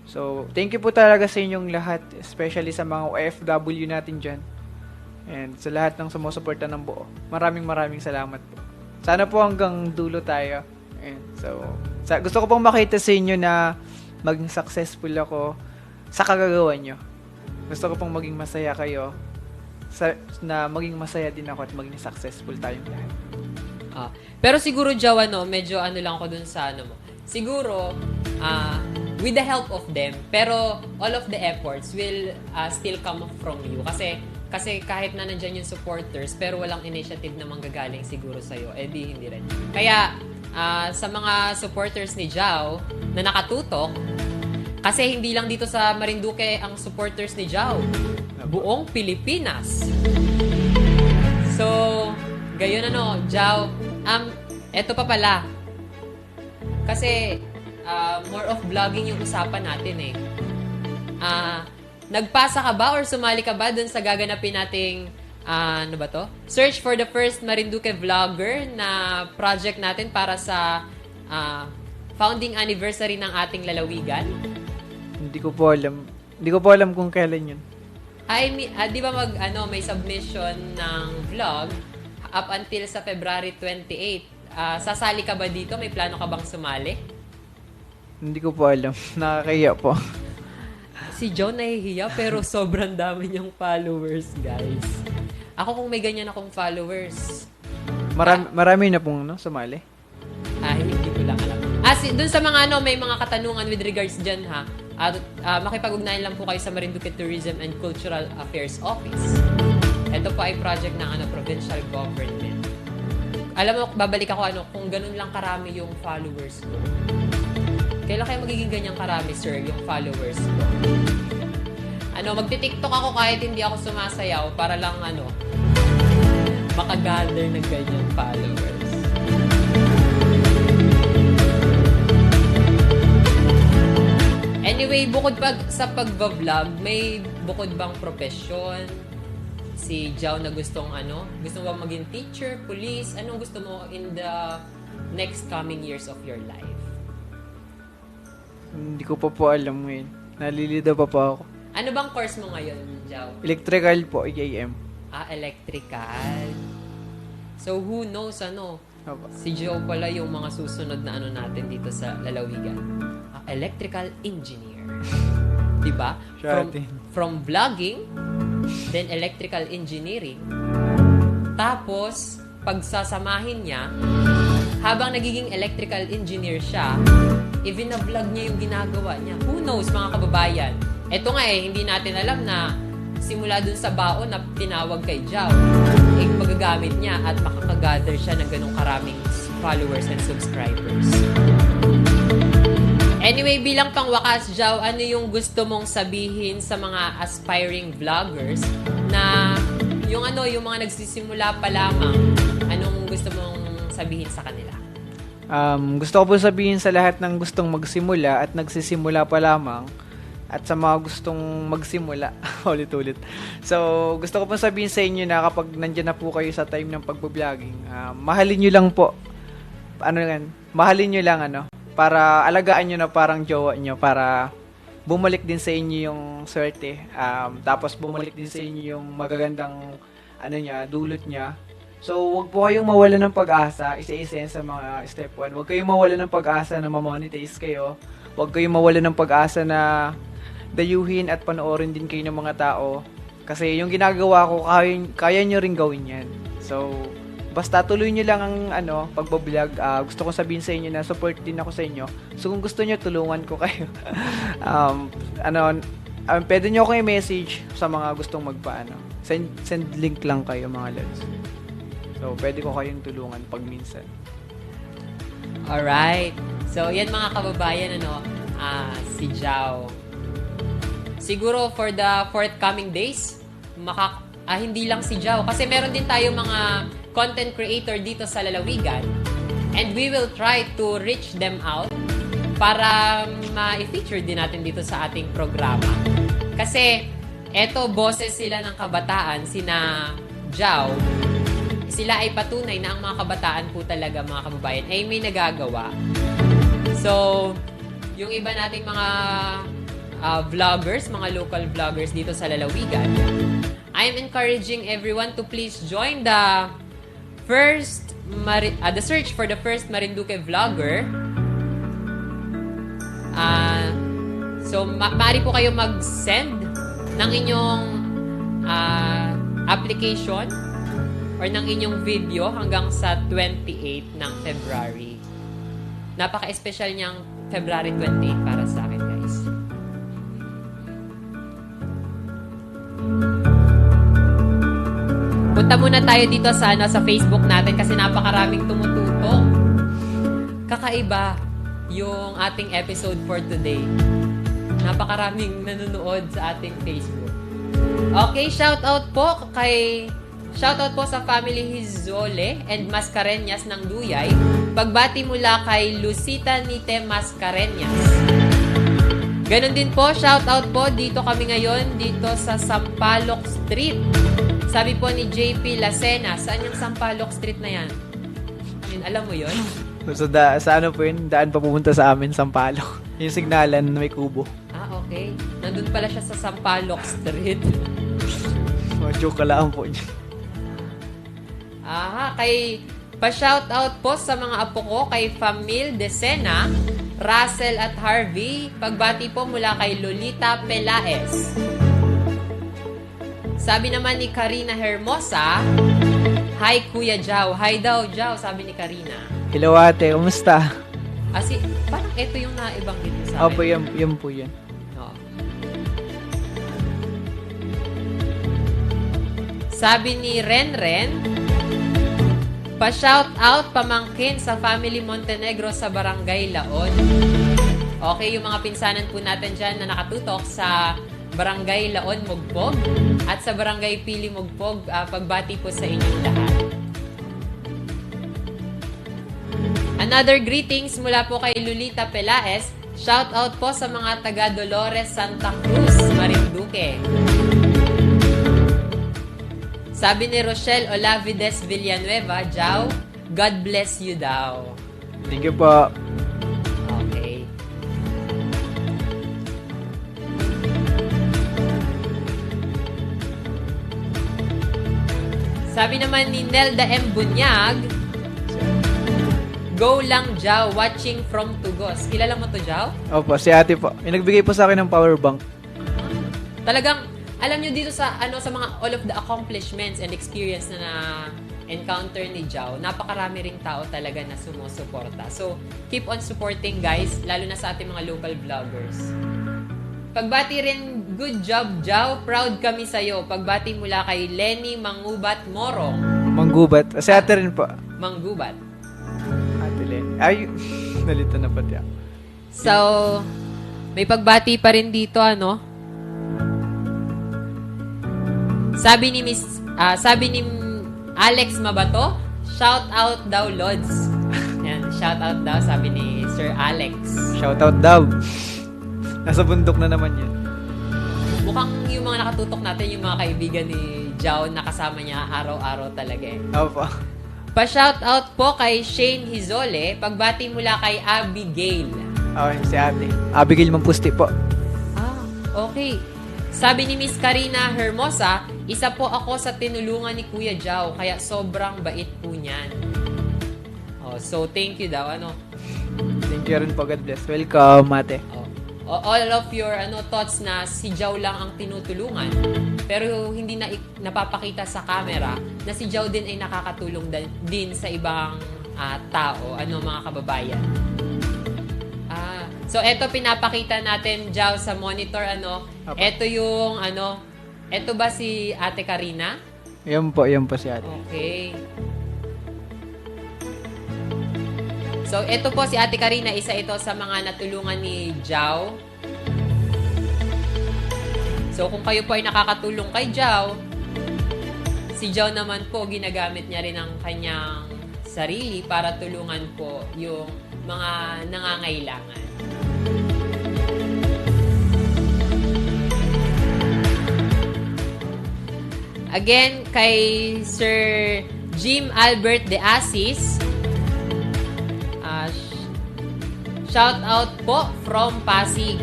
S3: So, thank you po talaga sa inyong lahat, especially sa mga OFW natin dyan. And sa lahat ng sumusuporta ng buo. Maraming salamat po. Sana po hanggang dulo tayo. And so, gusto ko pong makita sa inyo na maging successful ako sa kagagawa nyo. Gusto ko pong maging masaya kayo na maging masaya din ako at maging successful tayong lahat.
S2: Pero siguro, Jow, medyo lang ako dun sa mo. Siguro, with the help of them, pero all of the efforts will still come from you. Kasi kahit na nandyan yung supporters, pero walang initiative na manggagaling siguro sa'yo, di hindi rin. Kaya, sa mga supporters ni Jow na nakatutok, kasi hindi lang dito sa Marinduque ang supporters ni Jow. Buong Pilipinas. So, gayon Jow, eto pa pala. Kasi, more of vlogging yung usapan natin nagpasa ka ba or sumali ka ba dun sa gaganapin nating, Search for the first Marinduque vlogger na project natin para sa founding anniversary ng ating lalawigan?
S3: Hindi ko po alam kung kailan yun.
S2: Di ba may submission ng vlog up until sa February 28. Sasali ka ba dito? May plano ka bang sumali?
S3: Hindi ko po alam. Nakakahiya po.
S2: Si John nahihiya pero sobrang dami niyang followers, guys. Ako kung may ganyan akong followers.
S3: Marami na pong sumali?
S2: Hindi ko lang alam. Dun sa mga may mga katanungan with regards dyan makipag-ugnayan lang po kayo sa Marinduque Tourism and Cultural Affairs Office. Ito po ay project ng provincial government. Alam mo, babalik ako kung ganun lang karami yung followers ko. Kailan kayo magiging ganyang karami, sir, yung followers ko? Magti-TikTok ako kahit hindi ako sumasayaw para lang makagather ng ganyang followers. Anyway, bukod sa pagbablog, may bukod bang profesyon? Si Jow na gusto mo maging teacher, police? Anong gusto mo in the next coming years of your life?
S3: Hindi ko pa po alam ngayon. Nalilito pa po ako.
S2: Ano bang course mo ngayon, Jow?
S3: Electrical po, EAM.
S2: Electrical. So, who knows,
S3: Opo.
S2: Si Joe pala yung mga susunod na natin dito sa lalawigan. Electrical engineer. Diba? From vlogging, then electrical engineering. Tapos, pagsasamahin niya, habang nagiging electrical engineer siya, even na vlog niya yung ginagawa niya. Who knows, mga kababayan? Ito nga hindi natin alam na simula dun sa baon na tinawag kay Jow, magagamit niya at makakagather siya ng ganong karaming followers and subscribers. Anyway, bilang pangwakas, Jow, ano yung gusto mong sabihin sa mga aspiring vloggers na yung mga nagsisimula pa lamang, anong gusto mong sabihin sa kanila?
S3: Gusto ko po sabihin sa lahat ng gustong magsimula at nagsisimula pa lamang at sa mga gustong magsimula, ulit-ulit. So, gusto ko po sabihin sa inyo na kapag nandyan na po kayo sa time ng pagbabloging, mahalin nyo lang po. Mahalin nyo lang para alagaan nyo na parang jowa nyo para bumalik din sa inyo yung swerte. Tapos bumalik din sa inyo yung magagandang dulot niya. So, wag po kayong mawala ng pag-asa. Isa-isa yan sa mga step 1. Wag kayong mawala ng pag-asa na ma-monetize kayo. Wag kayong mawala ng pag-asa na dayuhin at panoorin din kayo ng mga tao. Kasi yung ginagawa ko, kaya nyo rin gawin yan. So, basta tuloy nyo lang ang pagbablog. Gusto kong sabihin sa inyo na support din ako sa inyo. So, kung gusto nyo, tulungan ko kayo. Pwede nyo akong i-message sa mga gustong send link lang kayo, mga lods. So, So, pwede ko kayong tulungan pag minsan.
S2: Alright. So, yan mga kababayan, si Jao. Siguro for the forthcoming days, hindi lang si Jao. Kasi meron din tayo mga content creator dito sa Lalawigan. And we will try to reach them out para ma-feature din natin dito sa ating programa. Kasi, eto, boses sila ng kabataan, sina Jao. Sila ay patunay na ang mga kabataan po talaga, mga kababayan, ay may nagagawa. So, yung iba nating mga vloggers, mga local vloggers dito sa Lalawigan, I am encouraging everyone to please join the search for the first Marinduque vlogger. So, maaari po kayo mag-send ng inyong application or ng inyong video hanggang sa 28 ng February. Napaka-espesyal niyang February 28 para sa akin, guys. Punta muna tayo dito sa Facebook natin kasi napakaraming tumututok. Kakaiba yung ating episode for today. Napakaraming nanonood sa ating Facebook. Okay, shoutout po sa family Hizole and Mascareñas ng Duyay. Pagbati mula kay Lucita Nite Mascareñas. Ganon din po, shoutout po, dito kami ngayon, dito sa Sampaloc Street. Sabi po ni JP Lacena, saan yung Sampaloc Street na yan? Alam mo yun?
S3: So, sa ano po yun, daan pa pupunta sa amin, Sampaloc. Yung signalan na may kubo.
S2: Okay. Nandun pala siya sa Sampaloc Street.
S3: Joke ka lang po niya.
S2: Pa-shoutout po sa mga apo ko kay Famil Decena, Russell at Harvey. Pagbati po mula kay Lolita Pelaez. Sabi naman ni Karina Hermosa, hi Kuya Jao. Hi daw, Jao, sabi ni Karina.
S3: Hello ate, kumusta?
S2: Parang ito yung naibanggit mo sa akin.
S3: Opo, yan po yan.
S2: Sabi ni Renren, pa-shoutout pamangkin sa family Montenegro sa Barangay Laon. Okay, yung mga pinsanan po natin dyan na nakatutok sa Barangay Laon Mugpog at sa Barangay Pili Mugpog, pagbati po sa inyong lahat. Another greetings mula po kay Lolita Pelaez. Shoutout po sa mga taga Dolores Santa Cruz, Marinduque. Sabi ni Rochelle Olavides Villanueva, Jao, God bless you daw.
S3: Thank you po.
S2: Okay. Sabi naman ni Nelda M. Bunyag, go lang, Jao, watching from Tugos. Kilala mo to, Jao?
S3: Opo, si ate po. May nagbigay po sa akin ng power bank.
S2: Talagang, alam nyo dito sa sa mga all of the accomplishments and experience na encounter ni Jao, napakarami ring tao talaga na sumusuporta. So, keep on supporting, guys, lalo na sa ating mga local vloggers. Pagbati rin, good job, Jao. Proud kami sa'yo. Pagbati mula kay Lenny Mangubat Morong.
S3: Manggubat. Si ate rin po.
S2: Manggubat.
S3: Ate Len. Ay, nalito na pati ako.
S2: So, may pagbati pa rin dito, Sabi ni Alex Mabato, shout out daw, Lods. Yan, shout out daw, sabi ni Sir Alex.
S3: Shout out daw. Nasa bundok na naman yan.
S2: Mukhang yung mga nakatutok natin, yung mga kaibigan ni Jao, nakasama niya araw-araw talaga eh.
S3: Opo.
S2: Pa-shout out po kay Shane Hizole, pagbati mula kay Abigail.
S3: Okay, si ate. Abigail Mampusti po.
S2: Okay. Sabi ni Miss Karina Hermosa, isa po ako sa tinulungan ni Kuya Jao, kaya sobrang bait po niyan. So thank you daw,
S3: Thank you rin po, God bless. Welcome, ate.
S2: All of your thoughts na si Jao lang ang tinutulungan, pero hindi na napapakita sa camera na si Jao din ay nakakatulong din sa ibang tao, mga kababayan. So, eto pinapakita natin, Jao, sa monitor, Eto yung, eto ba si Ate Karina?
S3: Yan po si ate.
S2: Okay. So, ito po si Ate Karina, isa ito sa mga natulungan ni Jao. So, kung kayo po ay nakakatulong kay Jao, si Jao naman po, ginagamit niya rin ang kanyang sarili para tulungan po yung mga nangangailangan. Again, kay Sir Jim Albert de Asis, shout out po from Pasig.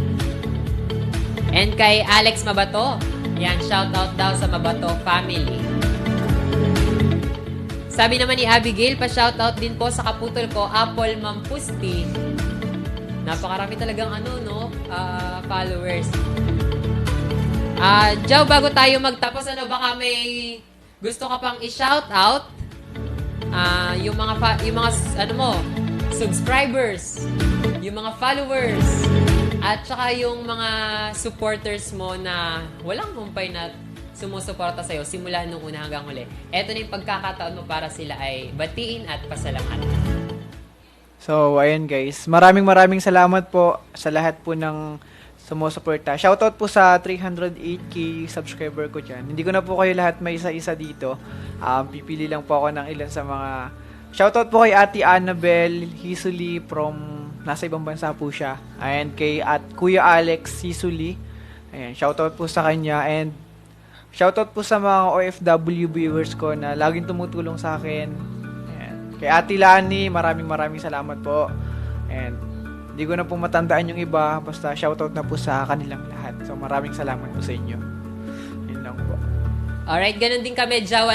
S2: And kay Alex Mabato, yan, shout out daw sa Mabato family. Sabi naman ni Abigail, pa-shout out din po sa kaputol ko, Apple Mampusti. Napakarami talagang followers. Jow, bago tayo magtapos, baka may gusto ka pang i-shout out? Yung mga subscribers, yung mga followers, at saka yung mga supporters mo na walang humpay na sumusuporta sa'yo simula nung una hanggang huli. Eto na yung pagkakataon mo para sila ay batiin at pasalamatan.
S3: So, ayun guys. Maraming salamat po sa lahat po ng sumusuporta. Shoutout po sa 308k subscriber ko dyan. Hindi ko na po kayo lahat may isa-isa dito. Pipili lang po ako ng ilan sa mga... Shoutout po kay Ate Annabel Hisuli from... Nasa ibang bansa po siya. And kay Kuya Alex Hisuli. Ayan, shoutout po sa kanya. And shoutout po sa mga OFW viewers ko na laging tumutulong sa akin. Ayan. Kay Ate Lani, maraming salamat po. And hindi ko na po matandaan yung iba. Basta shoutout na po sa kanilang lahat. So maraming salamat po sa inyo. Yun lang po.
S2: Alright, ganun din kami, Jaw,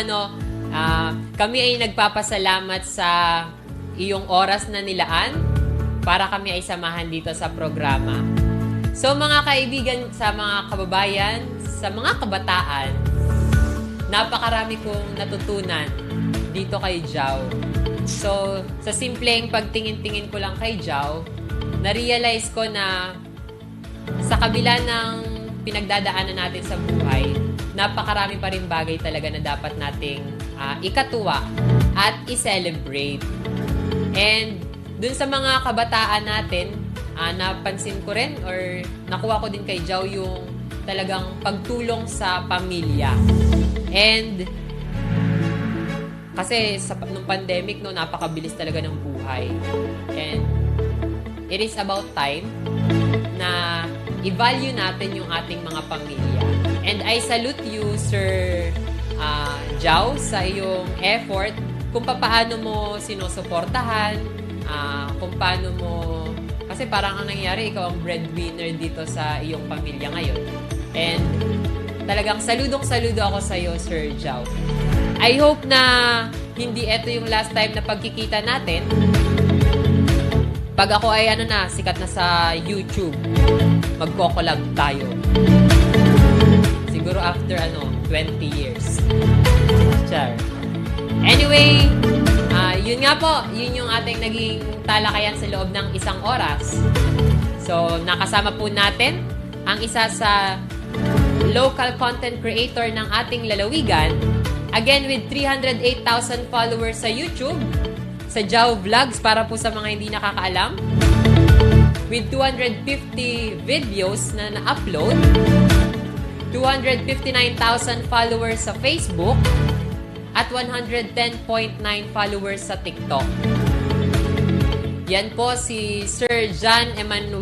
S2: kami ay nagpapasalamat sa iyong oras na nilaan para kami ay samahan dito sa programa. So mga kaibigan, sa mga kababayan, sa mga kabataan, napakarami kong natutunan dito kay Jaw. So sa simpleng pagtingin-tingin ko lang kay Jaw, na-realize ko na sa kabila ng pinagdadaanan natin sa buhay, napakarami pa rin bagay talaga na dapat nating ikatuwa at i-celebrate. And dun sa mga kabataan natin, napansin ko rin or nakuha ko din kay Jaw yung talagang pagtulong sa pamilya. And kasi nung pandemic, napakabilis talaga ng buhay. And it is about time na i-value natin yung ating mga pamilya. And I salute you, Sir Jaw, sa iyong effort kung paano mo sinusuportahan, kung paano mo... Kasi parang ang nangyari, ikaw ang breadwinner dito sa iyong pamilya ngayon. And talagang saludong-saludo ako sa iyo, Sir Jaw. I hope na hindi ito yung last time na pagkikita natin. Pag ako ay sikat na sa YouTube, magko-collab tayo. Siguro after 20 years. Char. Anyway, yun nga po, yun yung ating naging talakayan sa loob ng isang oras. So, nakasama po natin ang isa sa local content creator ng ating lalawigan. Again, with 308,000 followers sa YouTube, sa Jaw Vlogs, para po sa mga hindi nakakaalam. With 250 videos na na-upload, 259,000 followers sa Facebook, at 110.9 followers sa TikTok. Yan po si Sir John Eman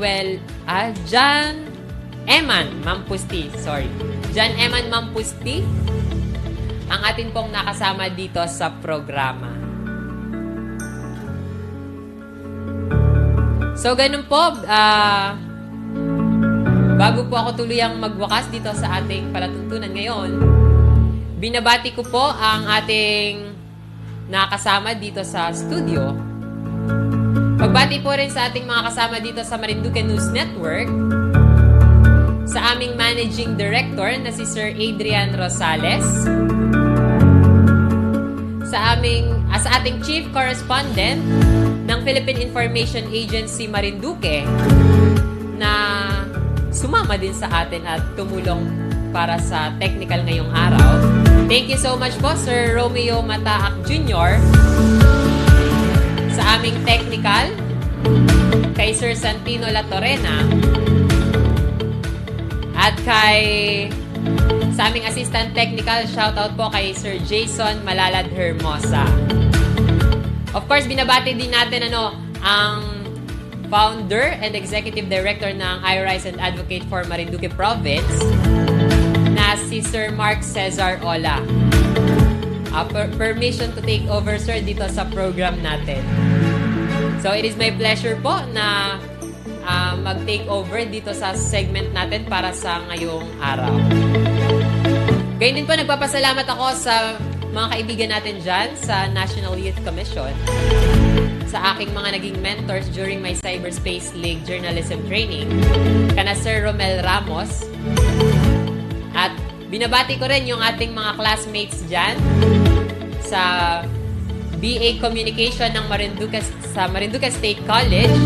S2: Mampusti. John Eman Mampusti, ang atin pong nakasama dito sa programa. So, ganun po, bago po ako tuluyang magwakas dito sa ating palatuntunan ngayon, binabati ko po ang ating nakasama dito sa studio. Pagbati po rin sa ating mga kasama dito sa Marinduque News Network, sa aming Managing Director na si Sir Adrian Rosales, sa ating Chief Correspondent ng Philippine Information Agency Marinduque na sumama din sa atin at tumulong para sa technical ngayong araw. Thank you so much po, Sir Romeo Mataak Jr. sa aming technical, kay Sir Santino Latorena, at sa aming assistant technical, shoutout po kay Sir Jason Malalad Hermosa. Of course, binabati din natin ang founder and executive director ng iRise and Advocate for Marinduque Province na si Sir Mark Cesar Ola. Permission to take over, sir, dito sa program natin. So, it is my pleasure po na mag-take over dito sa segment natin para sa ngayong araw. Gayun din po, nagpapasalamat ako sa mga kaibigan natin dyan sa National Youth Commission, sa aking mga naging mentors during my Cyberspace League Journalism Training, kana Sir Romel Ramos, at binabati ko rin yung ating mga classmates dyan sa BA Communication ng Marinduque State College,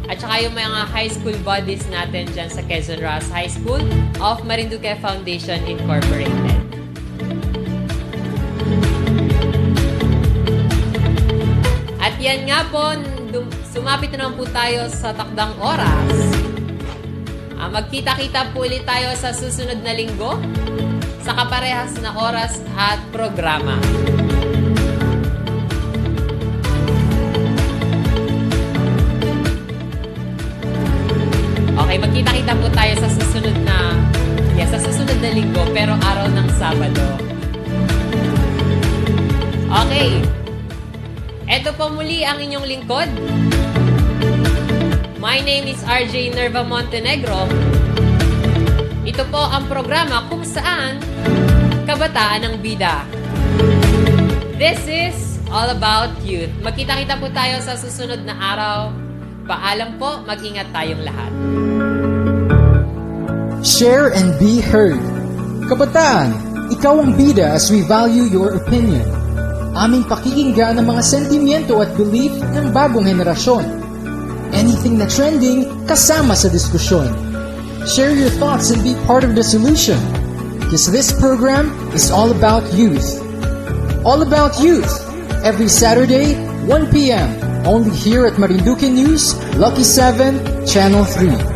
S2: at saka yung mga high school bodies natin dyan sa Quezon Ross High School of Marinduque Foundation Incorporated. At yan nga po, sumapit na naman po tayo sa takdang oras. Magkita-kita po ulit tayo sa susunod na linggo sa kaparehas na oras at programa. Okay, magkita-kita po tayo sa susunod na linggo, pero araw ng Sabado. Okay. Ito po muli ang inyong lingkod. My name is RJ Nerva Montenegro. Ito po ang programa kung saan kabataan ang bida. This is all about youth. Magkita-kita po tayo sa susunod na araw. Paalam po, mag-ingat tayong lahat.
S1: Share and be heard. Kabataan, ikaw ang bida as we value your opinion. Aming pakikinggan ang mga sentimiento at belief ng bagong henerasyon. Anything na trending, kasama sa diskusyon. Share your thoughts and be part of the solution. Because this program is all about youth. All about youth. Every Saturday, 1 p.m. Only here at Marinduque News, Lucky 7, Channel 3.